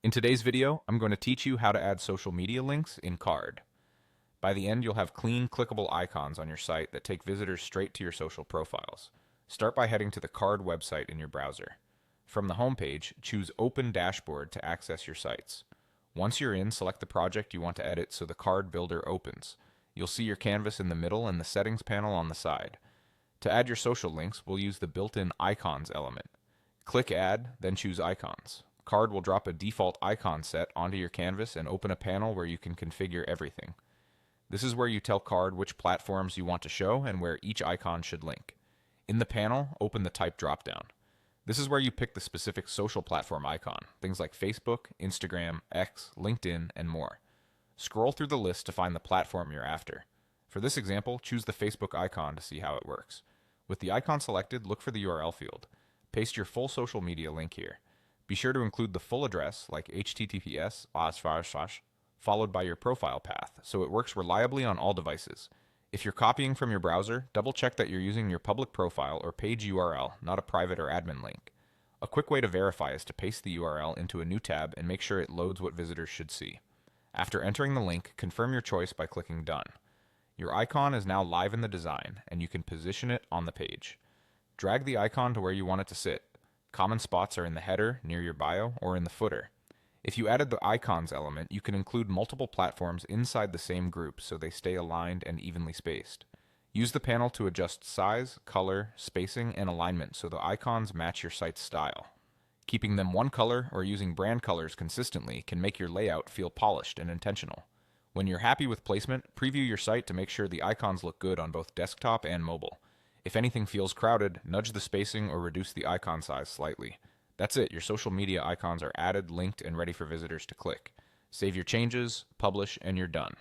In today's video, I'm going to teach you how to add social media links in Carrd. By the end, you'll have clean, clickable icons on your site that take visitors straight to your social profiles. Start by heading to the Carrd website in your browser. From the homepage, choose Open Dashboard to access your sites. Once you're in, select the project you want to edit so the Carrd Builder opens. You'll see your canvas in the middle and the settings panel on the side. To add your social links, we'll use the built-in Icons element. Click Add, then choose Icons. Carrd will drop a default icon set onto your canvas and open a panel where you can configure everything. This is where you tell Carrd which platforms you want to show and where each icon should link. In the panel, open the Type dropdown. This is where you pick the specific social platform icon, things like Facebook, Instagram, X, LinkedIn, and more. Scroll through the list to find the platform you're after. For this example, choose the Facebook icon to see how it works. With the icon selected, look for the URL field. Paste your full social media link here. Be sure to include the full address, like https, followed by your profile path, so it works reliably on all devices. If you're copying from your browser, double check that you're using your public profile or page URL, not a private or admin link. A quick way to verify is to paste the URL into a new tab and make sure it loads what visitors should see. After entering the link, confirm your choice by clicking Done. Your icon is now live in the design, and you can position it on the page. Drag the icon to where you want it to sit. Common spots are in the header, near your bio, or in the footer. If you added the icons element, you can include multiple platforms inside the same group so they stay aligned and evenly spaced. Use the panel to adjust size, color, spacing, and alignment so the icons match your site's style. Keeping them one color or using brand colors consistently can make your layout feel polished and intentional. When you're happy with placement, preview your site to make sure the icons look good on both desktop and mobile. If anything feels crowded, nudge the spacing or reduce the icon size slightly. That's it, your social media icons are added, linked, and ready for visitors to click. Save your changes, publish, and you're done.